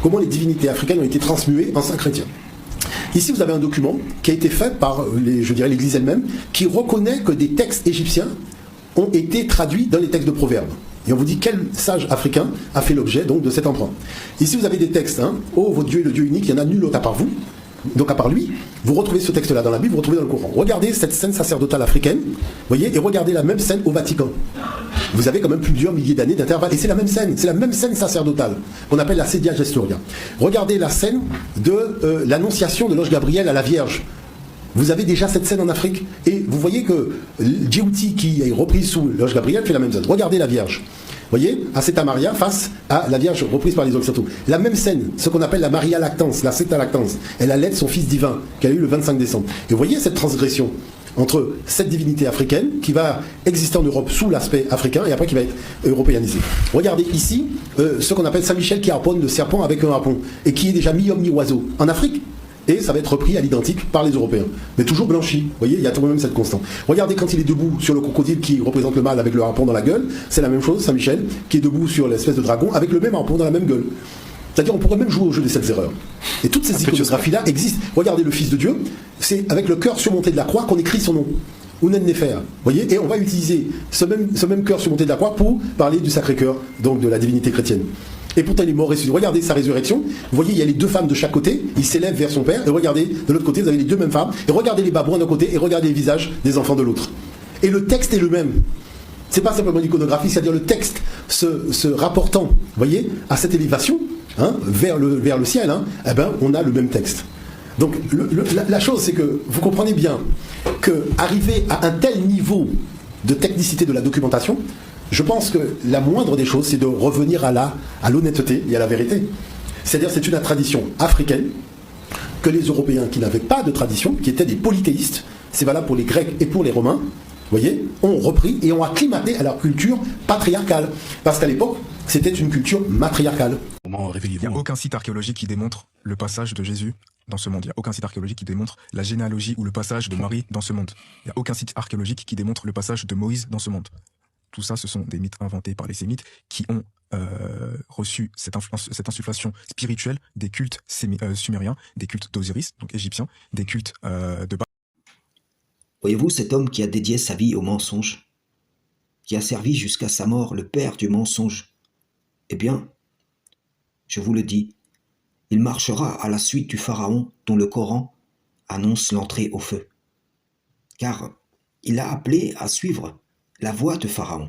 comment les divinités africaines ont été transmuées en saints chrétiens. Ici, vous avez un document qui a été fait par, l'Église elle-même, qui reconnaît que des textes égyptiens ont été traduits dans les textes de Proverbes. Et on vous dit quel sage africain a fait l'objet donc de cet emprunt. Ici, vous avez des textes. Oh, votre Dieu est le Dieu unique, il n'y en a nul autre à part vous. Donc à part lui, vous retrouvez ce texte-là dans la Bible, vous retrouvez dans le Coran. Regardez cette scène sacerdotale africaine, voyez, et regardez la même scène au Vatican. Vous avez quand même plusieurs milliers d'années d'intervalle, et c'est la même scène sacerdotale, qu'on appelle la Sedia Gestoria. Regardez la scène de l'annonciation de l'ange Gabriel à la Vierge. Vous avez déjà cette scène en Afrique, et vous voyez que Djibouti, qui est reprise sous l'ange Gabriel, fait la même scène. Regardez la Vierge. Voyez, Asceta Maria face à la Vierge reprise par les Occidentaux. La même scène, ce qu'on appelle la Maria Lactans, la Secta Lactans. Elle allait son fils divin, qu'elle a eu le 25 décembre. Et vous voyez cette transgression entre cette divinité africaine qui va exister en Europe sous l'aspect africain et après qui va être européanisée. Regardez ici ce qu'on appelle Saint-Michel qui harponne le serpent avec un harpon et qui est déjà mi-homme mi-oiseau en Afrique. Et ça va être repris à l'identique par les Européens. Mais toujours blanchi. Vous voyez, il y a tout de même cette constante. Regardez quand il est debout sur le crocodile qui représente le mâle avec le harpon dans la gueule. C'est la même chose, Saint-Michel, qui est debout sur l'espèce de dragon avec le même harpon dans la même gueule. C'est-à-dire on pourrait même jouer au jeu des 7 erreurs. Et toutes ces iconographies-là existent. Regardez le Fils de Dieu, c'est avec le cœur surmonté de la croix qu'on écrit son nom. Unen Nefer. Voyez, et on va utiliser ce même cœur surmonté de la croix pour parler du Sacré-Cœur, donc de la divinité chrétienne. Et pourtant il est mort ressuscité. Regardez sa résurrection. Vous voyez, il y a les deux femmes de chaque côté. Il s'élève vers son père. Et regardez, de l'autre côté, vous avez les deux mêmes femmes. Et regardez les babouins d'un côté et regardez les visages des enfants de l'autre. Et le texte est le même. C'est pas simplement l'iconographie, c'est-à-dire le texte se rapportant, vous voyez, à cette élévation vers le ciel. Eh ben, on a le même texte. Donc la chose, c'est que vous comprenez bien qu'arriver à un tel niveau de technicité de la documentation, je pense que la moindre des choses, c'est de revenir à l'honnêteté et à la vérité. C'est-à-dire c'est une tradition africaine que les Européens qui n'avaient pas de tradition, qui étaient des polythéistes, c'est valable pour les Grecs et pour les Romains, voyez, ont repris et ont acclimaté à leur culture patriarcale. Parce qu'à l'époque, c'était une culture matriarcale. Il n'y a aucun site archéologique qui démontre le passage de Jésus dans ce monde. Il n'y a aucun site archéologique qui démontre la généalogie ou le passage de Marie dans ce monde. Il n'y a aucun site archéologique qui démontre le passage de Moïse dans ce monde. Tout ça, ce sont des mythes inventés par les Sémites qui ont reçu cette insufflation spirituelle des cultes sumériens, des cultes d'Osiris, donc égyptiens, des cultes de Ba. Voyez-vous cet homme qui a dédié sa vie au mensonge, qui a servi jusqu'à sa mort le père du mensonge? Eh bien, je vous le dis, il marchera à la suite du pharaon dont le Coran annonce l'entrée au feu. Car il a appelé à suivre la voie de Pharaon.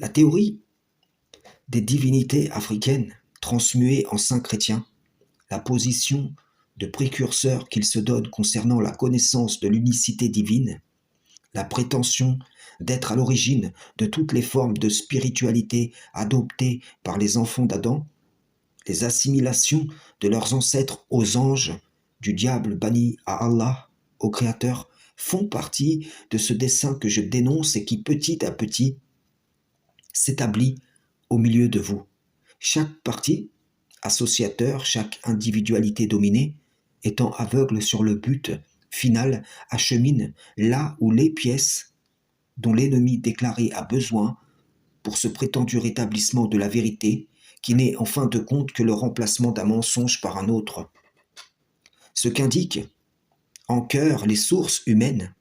La théorie des divinités africaines transmuées en saints chrétiens, la position de précurseur qu'il se donne concernant la connaissance de l'unicité divine, la prétention d'être à l'origine de toutes les formes de spiritualité adoptées par les enfants d'Adam, les assimilations de leurs ancêtres aux anges, du diable banni à Allah, au Créateur, font partie de ce dessein que je dénonce et qui petit à petit s'établit au milieu de vous. Chaque parti, associateur, chaque individualité dominée, étant aveugle sur le but final, achemine là où les pièces dont l'ennemi déclaré a besoin pour ce prétendu rétablissement de la vérité, qui n'est en fin de compte que le remplacement d'un mensonge par un autre. Ce qu'indiquent en cœur les sources humaines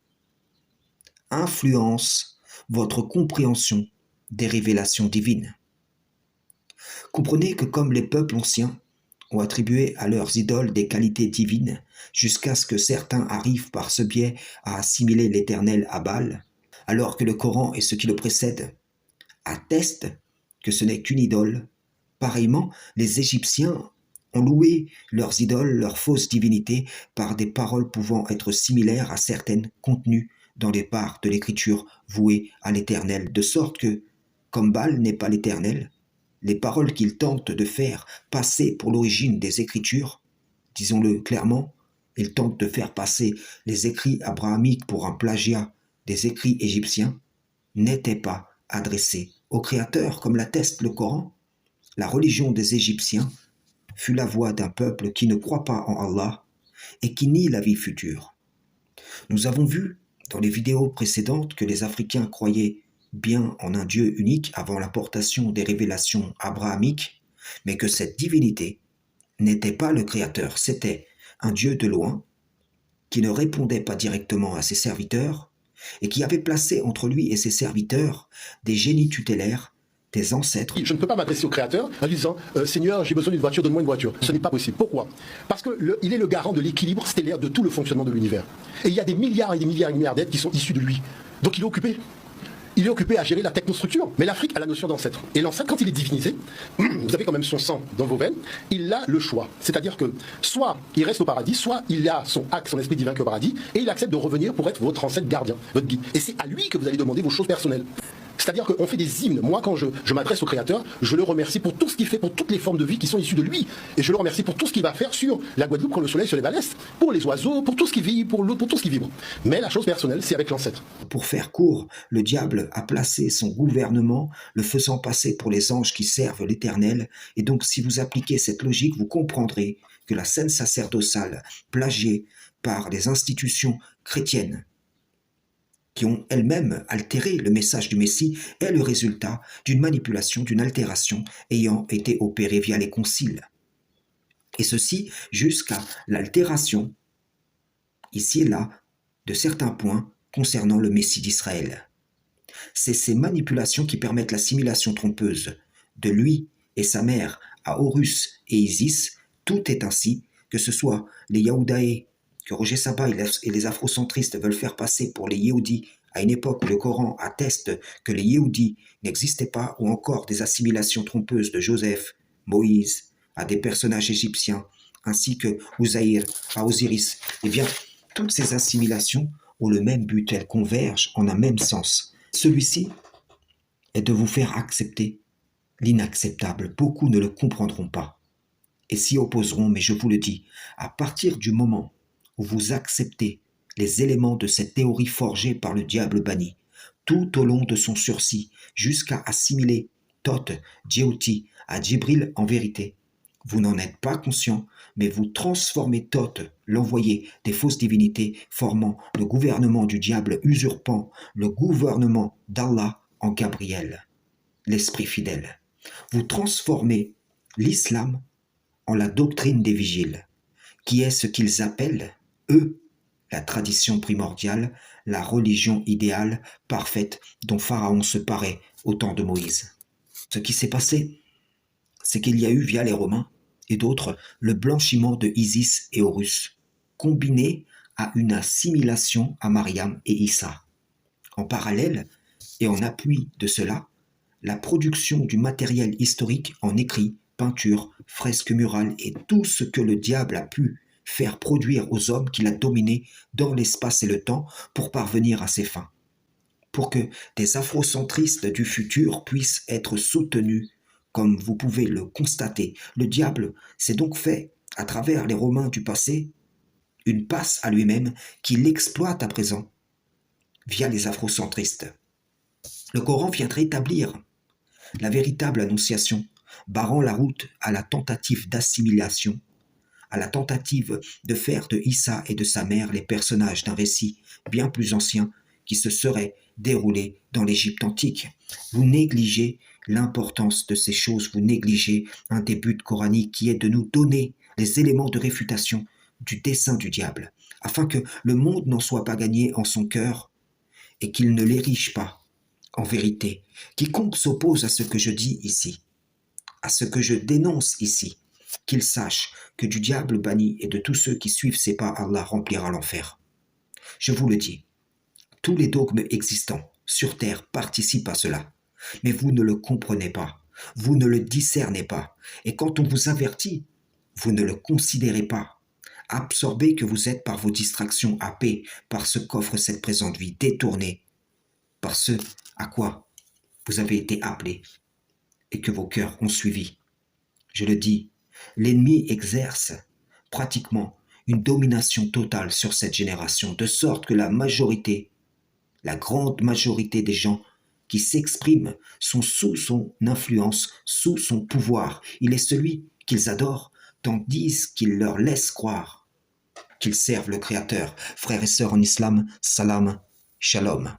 influence votre compréhension des révélations divines. Comprenez que comme les peuples anciens ont attribué à leurs idoles des qualités divines, jusqu'à ce que certains arrivent par ce biais à assimiler l'Éternel à Baal, alors que le Coran et ce qui le précède attestent que ce n'est qu'une idole, pareillement, les Égyptiens ont loué leurs idoles, leurs fausses divinités, par des paroles pouvant être similaires à certaines contenues dans les parts de l'Écriture vouées à l'Éternel, de sorte que, comme Baal n'est pas l'Éternel, les paroles qu'ils tentent de faire passer pour l'origine des Écritures, disons-le clairement, ils tentent de faire passer les écrits abrahamiques pour un plagiat des écrits égyptiens, n'étaient pas adressés au Créateur, comme l'atteste le Coran. La religion des Égyptiens fut la voix d'un peuple qui ne croit pas en Allah et qui nie la vie future. Nous avons vu dans les vidéos précédentes que les Africains croyaient bien en un Dieu unique avant l'apportation des révélations abrahamiques, mais que cette divinité n'était pas le Créateur, c'était un Dieu de loin qui ne répondait pas directement à ses serviteurs et qui avait placé entre lui et ses serviteurs des génies tutélaires, des ancêtres. Je ne peux pas m'adresser au Créateur en lui disant Seigneur, j'ai besoin d'une voiture, donne-moi une voiture. Ce n'est pas possible. Pourquoi? Parce qu'il est le garant de l'équilibre stellaire de tout le fonctionnement de l'univers. Et il y a des milliards et des milliards et des milliards d'êtres qui sont issus de lui. Donc il est occupé. Il est occupé à gérer la technostructure. Mais l'Afrique a la notion d'ancêtre. Et l'ancêtre, quand il est divinisé, vous avez quand même son sang dans vos veines, il a le choix. C'est-à-dire que soit il reste au paradis, soit il a son acte, son esprit divin qui est au paradis, et il accepte de revenir pour être votre ancêtre gardien, votre guide. Et c'est à lui que vous allez demander vos choses personnelles. C'est-à-dire qu'on fait des hymnes. Moi, quand je m'adresse au Créateur, je le remercie pour tout ce qu'il fait, pour toutes les formes de vie qui sont issues de lui. Et je le remercie pour tout ce qu'il va faire sur la Guadeloupe quand le soleil se lève à l'est, pour les oiseaux, pour tout ce qui vit, pour l'eau, pour tout ce qui vibre. Mais la chose personnelle, c'est avec l'ancêtre. Pour faire court, le diable a placé son gouvernement, le faisant passer pour les anges qui servent l'Éternel. Et donc, si vous appliquez cette logique, vous comprendrez que la scène sacerdotale, plagiée par les institutions chrétiennes, qui ont elles-mêmes altéré le message du Messie, est le résultat d'une manipulation, d'une altération ayant été opérée via les conciles. Et ceci jusqu'à l'altération, ici et là, de certains points concernant le Messie d'Israël. C'est ces manipulations qui permettent l'assimilation trompeuse de lui et sa mère à Horus et Isis. Tout est ainsi, que ce soit les Yaoudaïs, que Roger Sabat et les afrocentristes veulent faire passer pour les Yéhoudis à une époque où le Coran atteste que les Yéhoudis n'existaient pas, ou encore des assimilations trompeuses de Joseph, Moïse, à des personnages égyptiens, ainsi que Uzaïr à Osiris. Eh bien, toutes ces assimilations ont le même but, elles convergent en un même sens. Celui-ci est de vous faire accepter l'inacceptable. Beaucoup ne le comprendront pas et s'y opposeront, mais je vous le dis, à partir du moment où vous acceptez les éléments de cette théorie forgée par le diable banni, tout au long de son sursis, jusqu'à assimiler Thoth, Djéouti à Djibril en vérité, vous n'en êtes pas conscient, mais vous transformez Thoth, l'envoyé des fausses divinités, formant le gouvernement du diable, usurpant le gouvernement d'Allah en Gabriel, l'esprit fidèle. Vous transformez l'islam en la doctrine des vigiles, qui est ce qu'ils appellent, eux, la tradition primordiale, la religion idéale, parfaite, dont Pharaon se parait au temps de Moïse. Ce qui s'est passé, c'est qu'il y a eu, via les Romains et d'autres, le blanchiment de Isis et Horus, combiné à une assimilation à Mariam et Issa. En parallèle, et en appui de cela, la production du matériel historique en écrit, peinture, fresques murales et tout ce que le diable a pu faire produire aux hommes qu'il a dominés dans l'espace et le temps pour parvenir à ses fins. Pour que des afrocentristes du futur puissent être soutenus, comme vous pouvez le constater, le diable s'est donc fait, à travers les Romains du passé, une passe à lui-même qu'il exploite à présent via les afrocentristes. Le Coran vient rétablir la véritable annonciation, barrant la route à la tentative d'assimilation, à la tentative de faire de Issa et de sa mère les personnages d'un récit bien plus ancien qui se serait déroulé dans l'Égypte antique. Vous négligez l'importance de ces choses, vous négligez un des buts coraniques qui est de nous donner les éléments de réfutation du dessein du diable, afin que le monde n'en soit pas gagné en son cœur et qu'il ne l'érige pas en vérité. Quiconque s'oppose à ce que je dis ici, à ce que je dénonce ici, qu'il sache que du diable banni et de tous ceux qui suivent ses pas, Allah remplira l'enfer. Je vous le dis, tous les dogmes existants sur terre participent à cela, mais vous ne le comprenez pas, vous ne le discernez pas, et quand on vous avertit, vous ne le considérez pas. Absorbé que vous êtes par vos distractions happés, par ce qu'offre cette présente vie, détournée par ce à quoi vous avez été appelés et que vos cœurs ont suivi. Je le dis, l'ennemi exerce pratiquement une domination totale sur cette génération, de sorte que la majorité, la grande majorité des gens qui s'expriment sont sous son influence, sous son pouvoir. Il est celui qu'ils adorent, tandis qu'ils leur laissent croire qu'ils servent le Créateur. Frères et sœurs en islam, salam, shalom.